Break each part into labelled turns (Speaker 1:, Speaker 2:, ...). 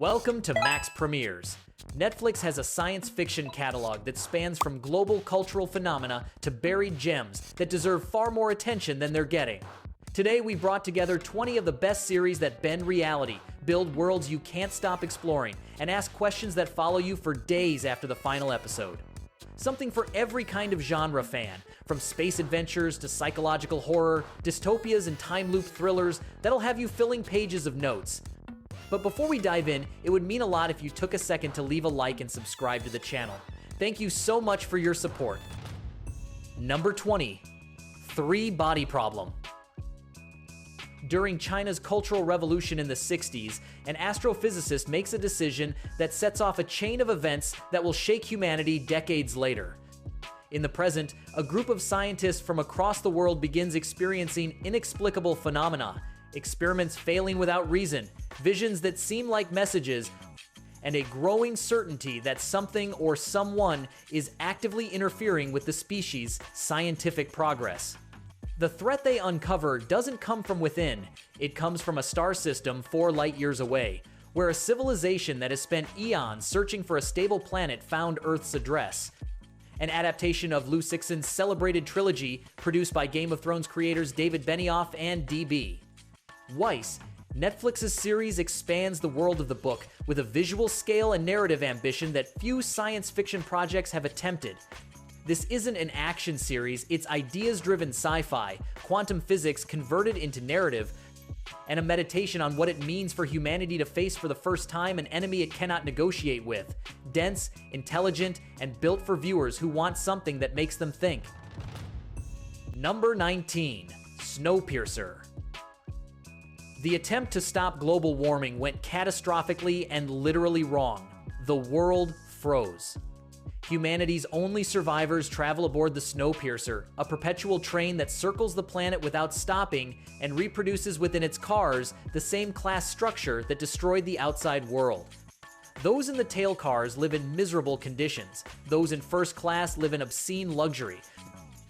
Speaker 1: Welcome to Max Premieres. Netflix has a science fiction catalog that spans from global cultural phenomena to buried gems that deserve far more attention than they're getting. Today, we brought together 20 of the best series that bend reality, build worlds you can't stop exploring, and ask questions that follow you for days after the final episode. Something for every kind of genre fan, from space adventures to psychological horror, dystopias and time loop thrillers that'll have you filling pages of notes. But before we dive in, it would mean a lot if you took a second to leave a like and subscribe to the channel. Thank you so much for your support. Number 20. 3 Body Problem. During China's Cultural Revolution in the 60s, an astrophysicist makes a decision that sets off a chain of events that will shake humanity decades later. In the present, a group of scientists from across the world begins experiencing inexplicable phenomena, experiments failing without reason, visions that seem like messages, and a growing certainty that something or someone is actively interfering with the species' scientific progress. The threat they uncover doesn't come from within, it comes from a star system 4 light-years away, where a civilization that has spent eons searching for a stable planet found Earth's address. An adaptation of Lou Sixon's celebrated trilogy produced by Game of Thrones creators David Benioff and DB. Weiss, Netflix's series expands the world of the book with a visual scale and narrative ambition that few science fiction projects have attempted. This isn't an action series, it's ideas-driven sci-fi, quantum physics converted into narrative, and a meditation on what it means for humanity to face for the first time an enemy it cannot negotiate with. Dense, intelligent, and built for viewers who want something that makes them think. Number 19. Snowpiercer. The attempt to stop global warming went catastrophically and literally wrong. The world froze. Humanity's only survivors travel aboard the Snowpiercer, a perpetual train that circles the planet without stopping and reproduces within its cars the same class structure that destroyed the outside world. Those in the tail cars live in miserable conditions. Those in first class live in obscene luxury.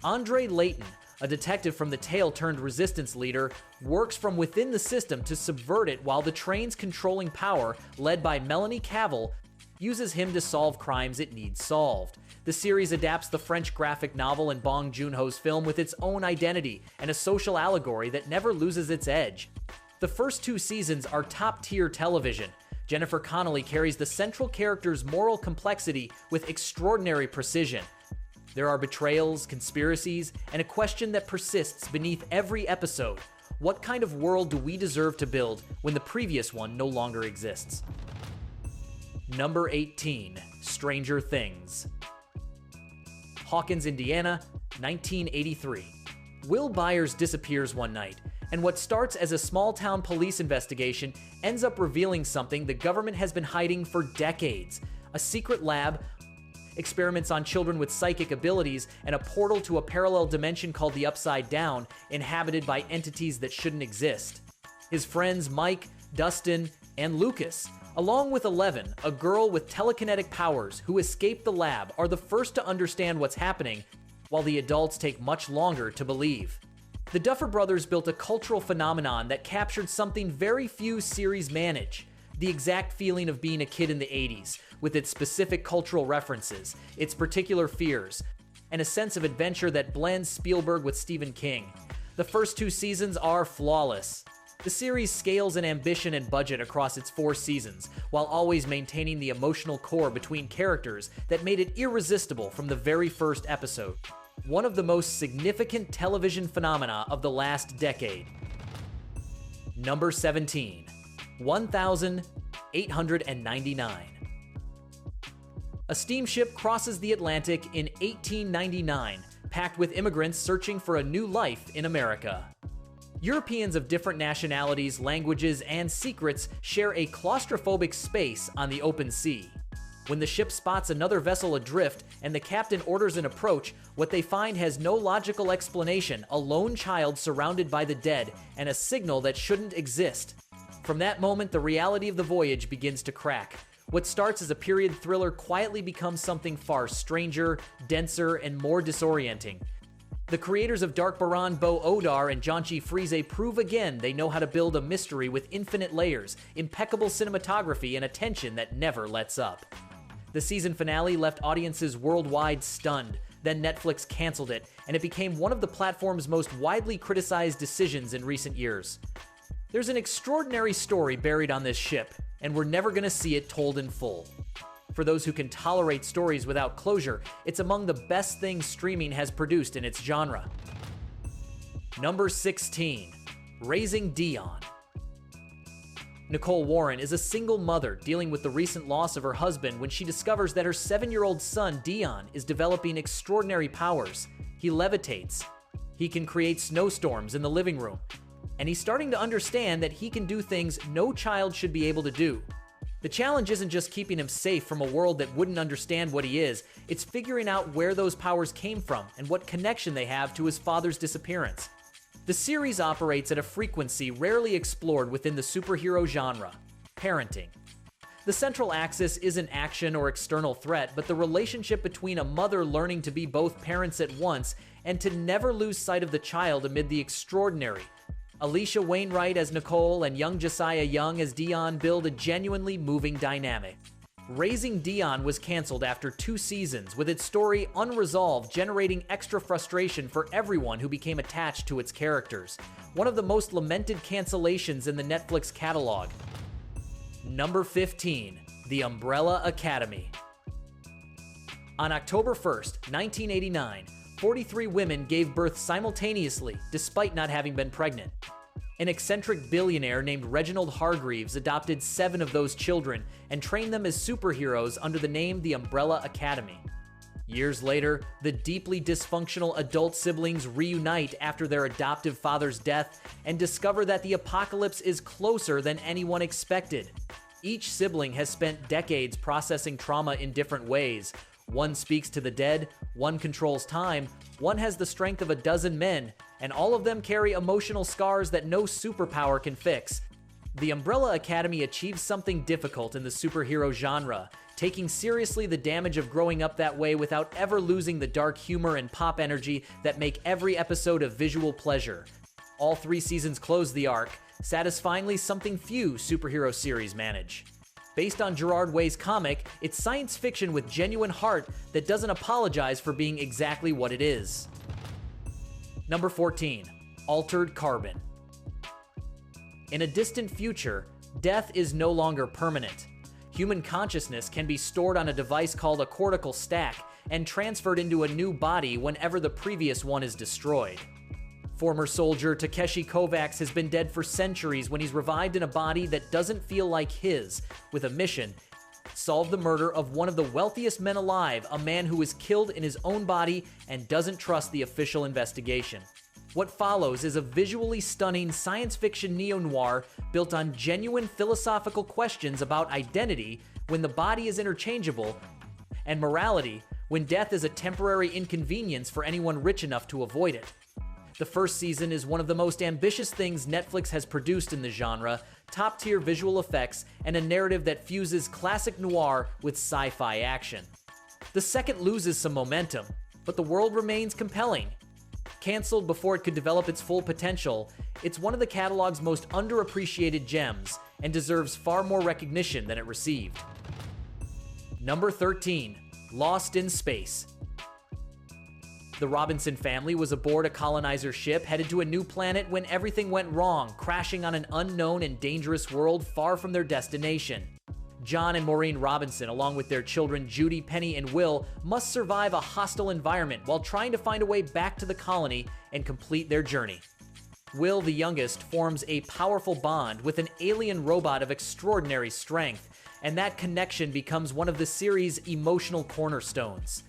Speaker 1: Andre Layton, a detective from the tail-turned-resistance leader, works from within the system to subvert it while the train's controlling power, led by Melanie Cavill, uses him to solve crimes it needs solved. The series adapts the French graphic novel and Bong Joon-ho's film with its own identity and a social allegory that never loses its edge. The first 2 seasons are top-tier television. Jennifer Connelly carries the central character's moral complexity with extraordinary precision. There are betrayals, conspiracies, and a question that persists beneath every episode. What kind of world do we deserve to build when the previous one no longer exists? Number 18. Stranger Things. Hawkins, Indiana, 1983. Will Byers disappears one night, and what starts as a small-town police investigation ends up revealing something the government has been hiding for decades. A secret lab, experiments on children with psychic abilities, and a portal to a parallel dimension called the Upside Down, inhabited by entities that shouldn't exist. His friends Mike, Dustin, and Lucas, along with Eleven, a girl with telekinetic powers who escaped the lab, are the first to understand what's happening, while the adults take much longer to believe. The Duffer Brothers built a cultural phenomenon that captured something very few series manage: the exact feeling of being a kid in the 80s, with its specific cultural references, its particular fears, and a sense of adventure that blends Spielberg with Stephen King. The first 2 seasons are flawless. The series scales in ambition and budget across its 4 seasons, while always maintaining the emotional core between characters that made it irresistible from the very first episode. One of the most significant television phenomena of the last decade. Number 17. 1899. A steamship crosses the Atlantic in 1899, packed with immigrants searching for a new life in America. Europeans of different nationalities, languages, and secrets share a claustrophobic space on the open sea. When the ship spots another vessel adrift and the captain orders an approach, what they find has no logical explanation: a lone child surrounded by the dead, and a signal that shouldn't exist. From that moment, the reality of the voyage begins to crack. What starts as a period thriller quietly becomes something far stranger, denser, and more disorienting. The creators of Dark Baron Bo Odar and Janchi Friese prove again they know how to build a mystery with infinite layers, impeccable cinematography, and a tension that never lets up. The season finale left audiences worldwide stunned. Then Netflix canceled it, and it became one of the platform's most widely criticized decisions in recent years. There's an extraordinary story buried on this ship, and we're never going to see it told in full. For those who can tolerate stories without closure, it's among the best things streaming has produced in its genre. Number 16. Raising Dion. Nicole Warren is a single mother dealing with the recent loss of her husband when she discovers that her 7-year-old son, Dion, is developing extraordinary powers. He levitates. He can create snowstorms in the living room. And he's starting to understand that he can do things no child should be able to do. The challenge isn't just keeping him safe from a world that wouldn't understand what he is, it's figuring out where those powers came from and what connection they have to his father's disappearance. The series operates at a frequency rarely explored within the superhero genre: parenting. The central axis isn't action or external threat, but the relationship between a mother learning to be both parents at once and to never lose sight of the child amid the extraordinary. Alicia Wainwright as Nicole and young Josiah Young as Dion build a genuinely moving dynamic. Raising Dion was canceled after 2 seasons, with its story unresolved, generating extra frustration for everyone who became attached to its characters. One of the most lamented cancellations in the Netflix catalog. Number 15. The Umbrella Academy. On October 1st, 1989, 43 women gave birth simultaneously, despite not having been pregnant. An eccentric billionaire named Reginald Hargreaves adopted 7 of those children and trained them as superheroes under the name the Umbrella Academy. Years later, the deeply dysfunctional adult siblings reunite after their adoptive father's death and discover that the apocalypse is closer than anyone expected. Each sibling has spent decades processing trauma in different ways. One speaks to the dead, one controls time, one has the strength of a dozen men, and all of them carry emotional scars that no superpower can fix. The Umbrella Academy achieves something difficult in the superhero genre, taking seriously the damage of growing up that way without ever losing the dark humor and pop energy that make every episode a visual pleasure. All 3 seasons close the arc, satisfyingly something few superhero series manage. Based on Gerard Way's comic, it's science fiction with genuine heart that doesn't apologize for being exactly what it is. Number 14. Altered Carbon. In a distant future, death is no longer permanent. Human consciousness can be stored on a device called a cortical stack and transferred into a new body whenever the previous one is destroyed. Former soldier Takeshi Kovacs has been dead for centuries when he's revived in a body that doesn't feel like his, with a mission: solve the murder of one of the wealthiest men alive, a man who was killed in his own body and doesn't trust the official investigation. What follows is a visually stunning science fiction neo-noir built on genuine philosophical questions about identity when the body is interchangeable, and morality when death is a temporary inconvenience for anyone rich enough to avoid it. The first season is one of the most ambitious things Netflix has produced in the genre, top-tier visual effects, and a narrative that fuses classic noir with sci-fi action. The second loses some momentum, but the world remains compelling. Canceled before it could develop its full potential, it's one of the catalog's most underappreciated gems and deserves far more recognition than it received. Number 13. Lost in Space. The Robinson family was aboard a colonizer ship headed to a new planet when everything went wrong, crashing on an unknown and dangerous world far from their destination. John and Maureen Robinson, along with their children Judy, Penny, and Will, must survive a hostile environment while trying to find a way back to the colony and complete their journey. Will, the youngest, forms a powerful bond with an alien robot of extraordinary strength, and that connection becomes one of the series' emotional cornerstones.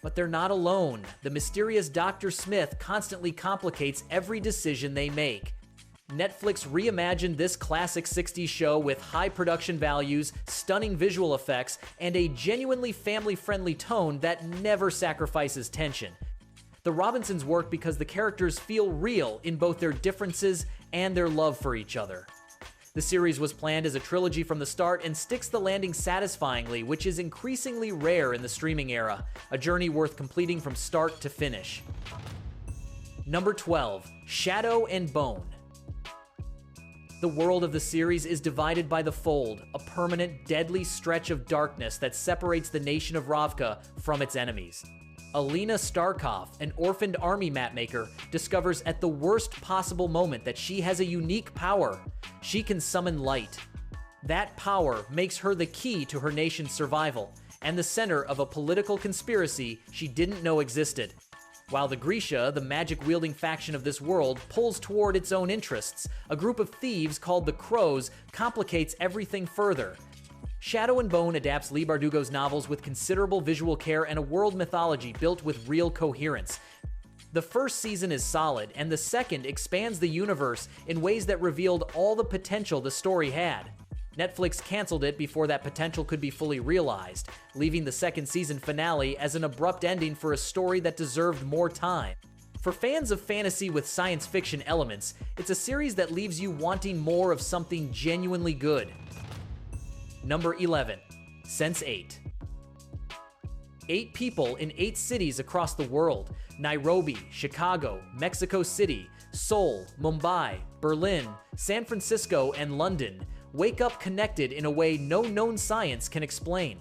Speaker 1: But they're not alone. The mysterious Dr. Smith constantly complicates every decision they make. Netflix reimagined this classic 60s show with high production values, stunning visual effects, and a genuinely family-friendly tone that never sacrifices tension. The Robinsons work because the characters feel real in both their differences and their love for each other. The series was planned as a trilogy from the start and sticks the landing satisfyingly, which is increasingly rare in the streaming era, a journey worth completing from start to finish. Number 12. Shadow and Bone. The world of the series is divided by the Fold, a permanent, deadly stretch of darkness that separates the nation of Ravka from its enemies. Alina Starkov, an orphaned army mapmaker, discovers at the worst possible moment that she has a unique power. She can summon light. That power makes her the key to her nation's survival, and the center of a political conspiracy she didn't know existed. While the Grisha, the magic-wielding faction of this world, pulls toward its own interests, a group of thieves called the Crows complicates everything further. Shadow and Bone adapts Leigh Bardugo's novels with considerable visual care and a world mythology built with real coherence. The first season is solid, and the second expands the universe in ways that revealed all the potential the story had. Netflix canceled it before that potential could be fully realized, leaving the second season finale as an abrupt ending for a story that deserved more time. For fans of fantasy with science fiction elements, it's a series that leaves you wanting more of something genuinely good. Number 11. Sense8. 8 people in 8 cities across the world: Nairobi, Chicago, Mexico City, Seoul, Mumbai, Berlin, San Francisco, and London wake up connected in a way no known science can explain.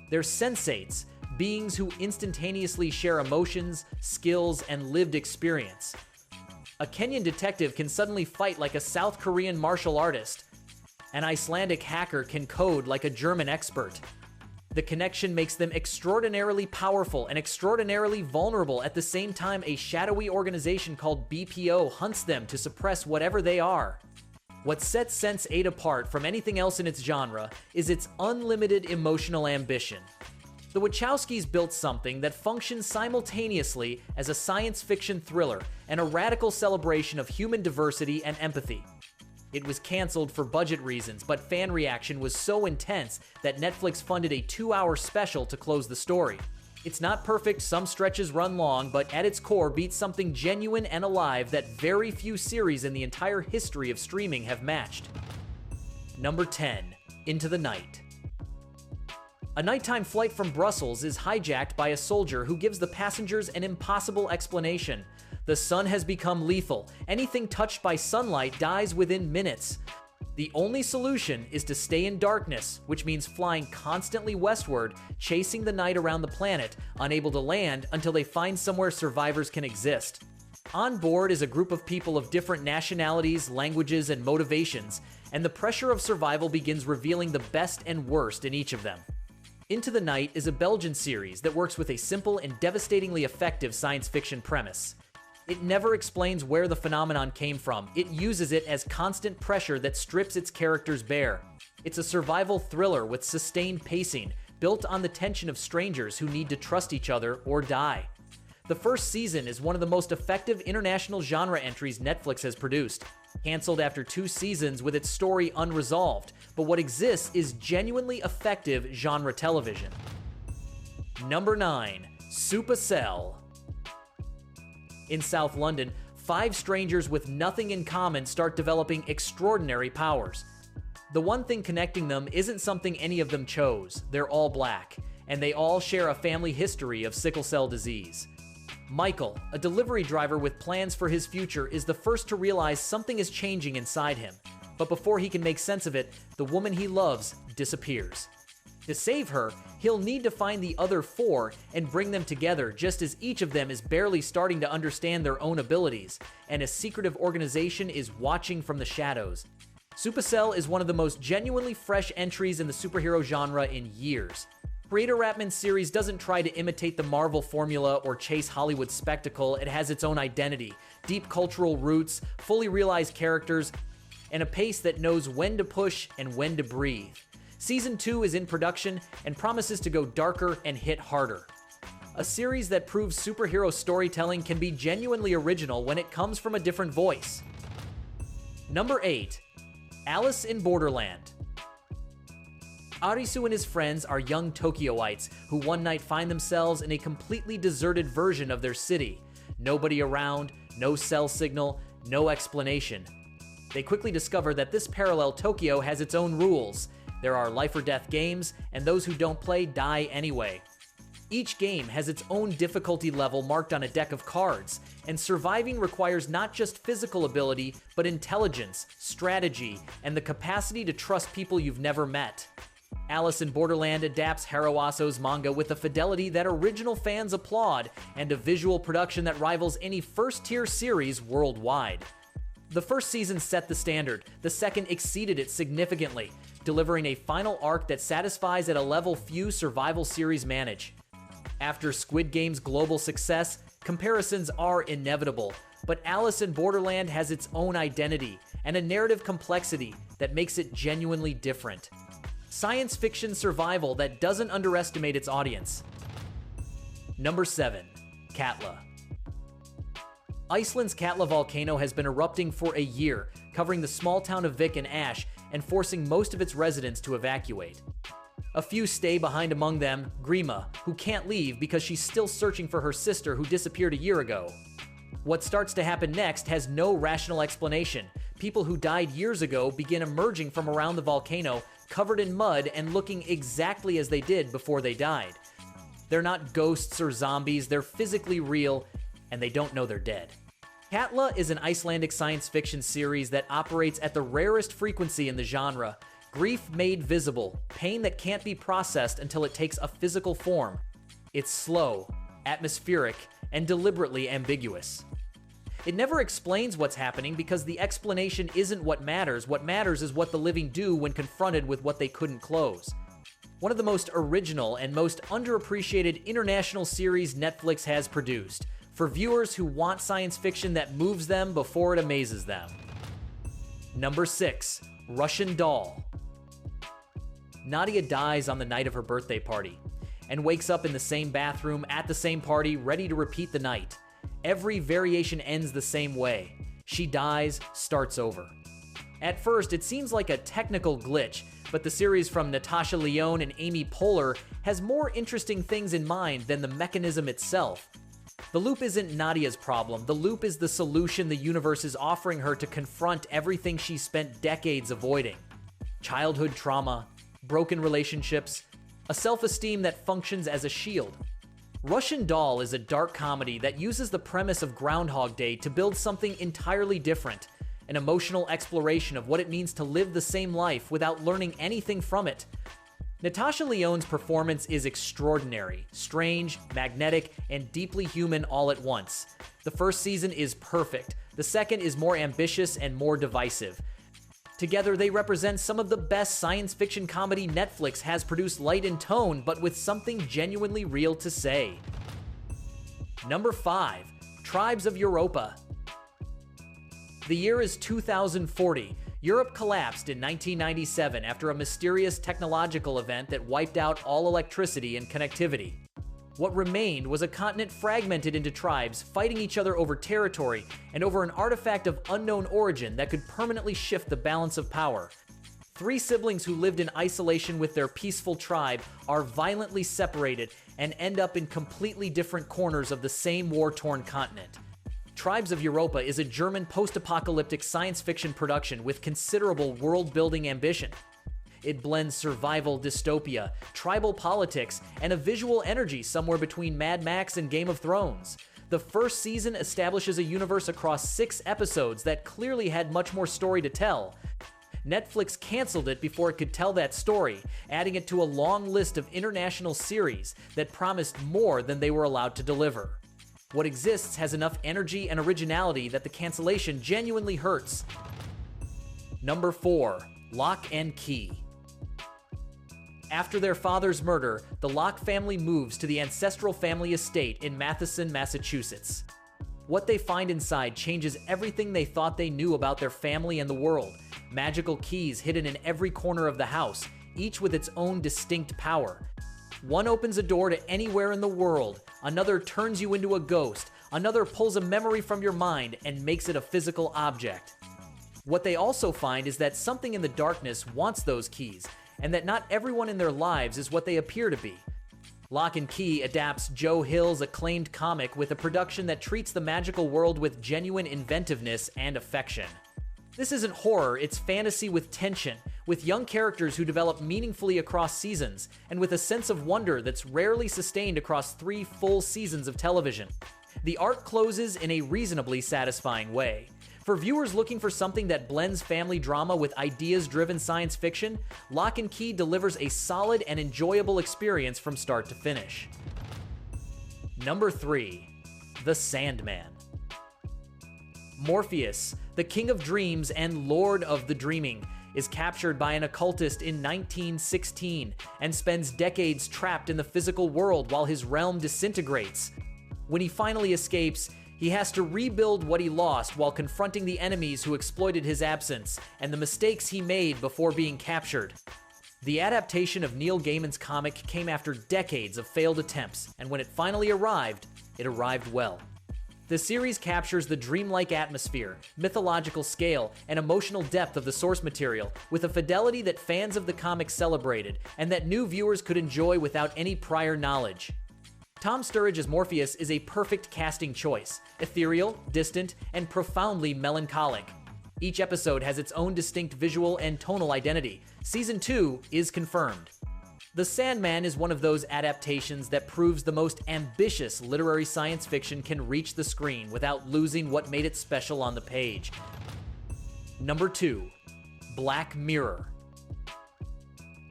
Speaker 1: They're sensates, beings who instantaneously share emotions, skills, and lived experience. A Kenyan detective can suddenly fight like a South Korean martial artist. An Icelandic hacker can code like a German expert. The connection makes them extraordinarily powerful and extraordinarily vulnerable. At the same time, a shadowy organization called BPO hunts them to suppress whatever they are. What sets Sense8 apart from anything else in its genre is its unlimited emotional ambition. The Wachowskis built something that functions simultaneously as a science fiction thriller and a radical celebration of human diversity and empathy. It was canceled for budget reasons, but fan reaction was so intense that Netflix funded a 2-hour special to close the story. It's not perfect, some stretches run long, but at its core beats something genuine and alive that very few series in the entire history of streaming have matched. Number 10. Into the Night. A nighttime flight from Brussels is hijacked by a soldier who gives the passengers an impossible explanation. The sun has become lethal. Anything touched by sunlight dies within minutes. The only solution is to stay in darkness, which means flying constantly westward, chasing the night around the planet, unable to land until they find somewhere survivors can exist. On board is a group of people of different nationalities, languages, and motivations, and the pressure of survival begins revealing the best and worst in each of them. Into the Night is a Belgian series that works with a simple and devastatingly effective science fiction premise. It never explains where the phenomenon came from. It uses it as constant pressure that strips its characters bare. It's a survival thriller with sustained pacing, built on the tension of strangers who need to trust each other or die. The first season is one of the most effective international genre entries Netflix has produced. Canceled after 2 seasons with its story unresolved, but what exists is genuinely effective genre television. Number 9. Supacell. In South London, 5 strangers with nothing in common start developing extraordinary powers. The one thing connecting them isn't something any of them chose. They're all black, and they all share a family history of sickle cell disease. Michael, a delivery driver with plans for his future, is the first to realize something is changing inside him. But before he can make sense of it, the woman he loves disappears. To save her, he'll need to find the other 4 and bring them together, just as each of them is barely starting to understand their own abilities, and a secretive organization is watching from the shadows. Supacell is one of the most genuinely fresh entries in the superhero genre in years. Creator Ratman's series doesn't try to imitate the Marvel formula or chase Hollywood spectacle. It has its own identity, deep cultural roots, fully realized characters, and a pace that knows when to push and when to breathe. Season 2 is in production and promises to go darker and hit harder. A series that proves superhero storytelling can be genuinely original when it comes from a different voice. Number 8. Alice in Borderland. Arisu and his friends are young Tokyoites who one night find themselves in a completely deserted version of their city. Nobody around, no cell signal, no explanation. They quickly discover that this parallel Tokyo has its own rules. There are life or death games, and those who don't play die anyway. Each game has its own difficulty level marked on a deck of cards, and surviving requires not just physical ability, but intelligence, strategy, and the capacity to trust people you've never met. Alice in Borderland adapts Haro Aso's manga with a fidelity that original fans applaud and a visual production that rivals any first-tier series worldwide. The first season set the standard, the second exceeded it significantly, delivering a final arc that satisfies at a level few survival series manage. After Squid Game's global success, comparisons are inevitable, but Alice in Borderland has its own identity and a narrative complexity that makes it genuinely different. Science fiction survival that doesn't underestimate its audience. Number 7. Katla. Iceland's Katla volcano has been erupting for a year, covering the small town of Vik in ash and forcing most of its residents to evacuate. A few stay behind, among them Grima, who can't leave because she's still searching for her sister who disappeared a year ago. What starts to happen next has no rational explanation. People who died years ago begin emerging from around the volcano, covered in mud and looking exactly as they did before they died. They're not ghosts or zombies, they're physically real, and they don't know they're dead. Katla is an Icelandic science fiction series that operates at the rarest frequency in the genre. Grief made visible, pain that can't be processed until it takes a physical form. It's slow, atmospheric, and deliberately ambiguous. It never explains what's happening because the explanation isn't what matters. What matters is what the living do when confronted with what they couldn't close. One of the most original and most underappreciated international series Netflix has produced, for viewers who want science fiction that moves them before it amazes them. Number 6. Russian Doll. Nadia dies on the night of her birthday party and wakes up in the same bathroom at the same party, ready to repeat the night. Every variation ends the same way. She dies, starts over. At first, it seems like a technical glitch, but the series from Natasha Lyonne and Amy Poehler has more interesting things in mind than the mechanism itself. The loop isn't Nadia's problem. The loop is the solution the universe is offering her to confront everything she spent decades avoiding. Childhood trauma, broken relationships, a self-esteem that functions as a shield. Russian Doll is a dark comedy that uses the premise of Groundhog Day to build something entirely different, an emotional exploration of what it means to live the same life without learning anything from it. Natasha Lyonne's performance is extraordinary, strange, magnetic, and deeply human all at once. The first season is perfect. The second is more ambitious and more divisive. Together, they represent some of the best science fiction comedy Netflix has produced, light in tone, but with something genuinely real to say. Number 5. Tribes of Europa. The year is 2040. Europe collapsed in 1997 after a mysterious technological event that wiped out all electricity and connectivity. What remained was a continent fragmented into tribes, fighting each other over territory and over an artifact of unknown origin that could permanently shift the balance of power. 3 siblings who lived in isolation with their peaceful tribe are violently separated and end up in completely different corners of the same war-torn continent. Tribes of Europa is a German post-apocalyptic science fiction production with considerable world-building ambition. It blends survival dystopia, tribal politics, and a visual energy somewhere between Mad Max and Game of Thrones. The first season establishes a universe across 6 episodes that clearly had much more story to tell. Netflix canceled it before it could tell that story, adding it to a long list of international series that promised more than they were allowed to deliver. What exists has enough energy and originality that the cancellation genuinely hurts. Number 4. Locke and Key. After their father's murder, the Locke family moves to the ancestral family estate in Matheson, Massachusetts. What they find inside changes everything they thought they knew about their family and the world. Magical keys hidden in every corner of the house, each with its own distinct power. One opens a door to anywhere in the world, another turns you into a ghost, another pulls a memory from your mind and makes it a physical object. What they also find is that something in the darkness wants those keys, and that not everyone in their lives is what they appear to be. Locke and Key adapts Joe Hill's acclaimed comic with a production that treats the magical world with genuine inventiveness and affection. This isn't horror, it's fantasy with tension, with young characters who develop meaningfully across seasons, and with a sense of wonder that's rarely sustained across 3 full seasons of television. The arc closes in a reasonably satisfying way. For viewers looking for something that blends family drama with ideas-driven science fiction, Locke & Key delivers a solid and enjoyable experience from start to finish. Number 3. The Sandman. Morpheus, the king of dreams and lord of the dreaming, is captured by an occultist in 1916 and spends decades trapped in the physical world while his realm disintegrates. When he finally escapes, he has to rebuild what he lost while confronting the enemies who exploited his absence and the mistakes he made before being captured. The adaptation of Neil Gaiman's comic came after decades of failed attempts, and when it finally arrived, it arrived well. The series captures the dreamlike atmosphere, mythological scale, and emotional depth of the source material with a fidelity that fans of the comic celebrated and that new viewers could enjoy without any prior knowledge. Tom Sturridge as Morpheus is a perfect casting choice, ethereal, distant, and profoundly melancholic. Each episode has its own distinct visual and tonal identity. Season 2 is confirmed. The Sandman is one of those adaptations that proves the most ambitious literary science fiction can reach the screen without losing what made it special on the page. Number 2. Black Mirror.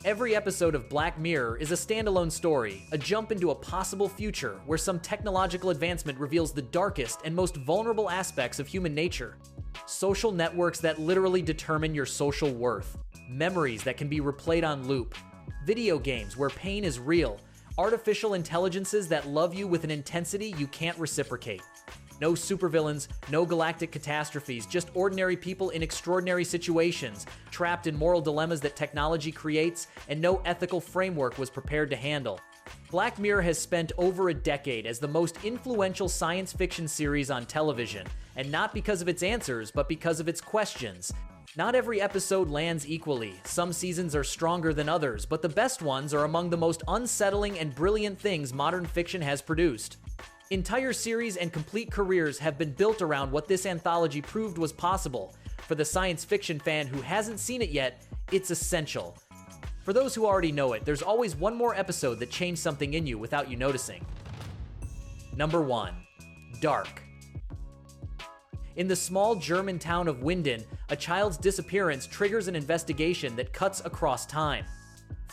Speaker 1: Every episode of Black Mirror is a standalone story, a jump into a possible future where some technological advancement reveals the darkest and most vulnerable aspects of human nature. Social networks that literally determine your social worth. Memories that can be replayed on loop. Video games where pain is real. Artificial intelligences that love you with an intensity you can't reciprocate. No supervillains, no galactic catastrophes, just ordinary people in extraordinary situations, trapped in moral dilemmas that technology creates, and no ethical framework was prepared to handle. Black Mirror has spent over a decade as the most influential science fiction series on television, and not because of its answers, but because of its questions. Not every episode lands equally. Some seasons are stronger than others, but the best ones are among the most unsettling and brilliant things modern fiction has produced. Entire series and complete careers have been built around what this anthology proved was possible. For the science fiction fan who hasn't seen it yet, it's essential. For those who already know it, there's always one more episode that changed something in you without you noticing. Number 1. Dark. In the small German town of Winden, a child's disappearance triggers an investigation that cuts across time.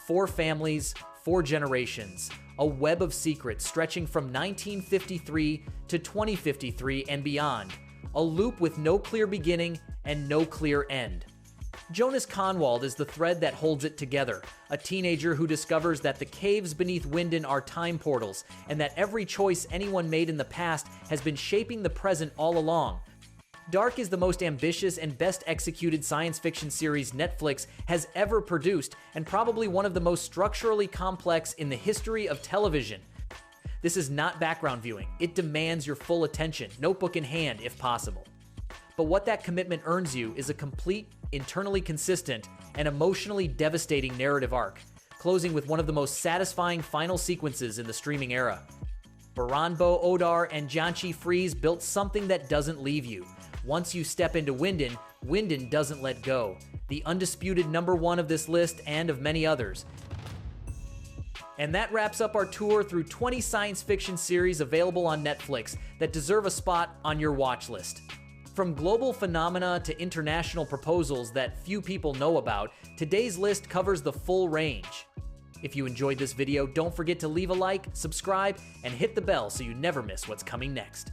Speaker 1: 4 families, 4 generations, a web of secrets stretching from 1953 to 2053 and beyond, a loop with no clear beginning and no clear end. Jonas Conwald is the thread that holds it together, a teenager who discovers that the caves beneath Winden are time portals, and that every choice anyone made in the past has been shaping the present all along. Dark is the most ambitious and best executed science fiction series Netflix has ever produced, and probably one of the most structurally complex in the history of television. This is not background viewing. It demands your full attention, notebook in hand if possible. But what that commitment earns you is a complete, internally consistent, and emotionally devastating narrative arc, closing with one of the most satisfying final sequences in the streaming era. Baranbo Odar and Janchi Freeze built something that doesn't leave you. Once you step into Winden, Winden doesn't let go. The undisputed number 1 of this list and of many others. And that wraps up our tour through 20 science fiction series available on Netflix that deserve a spot on your watch list. From global phenomena to international proposals that few people know about, today's list covers the full range. If you enjoyed this video, don't forget to leave a like, subscribe, and hit the bell so you never miss what's coming next.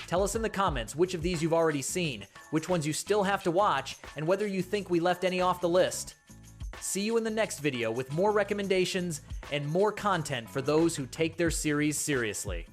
Speaker 1: Tell us in the comments which of these you've already seen, which ones you still have to watch, and whether you think we left any off the list. See you in the next video with more recommendations and more content for those who take their series seriously.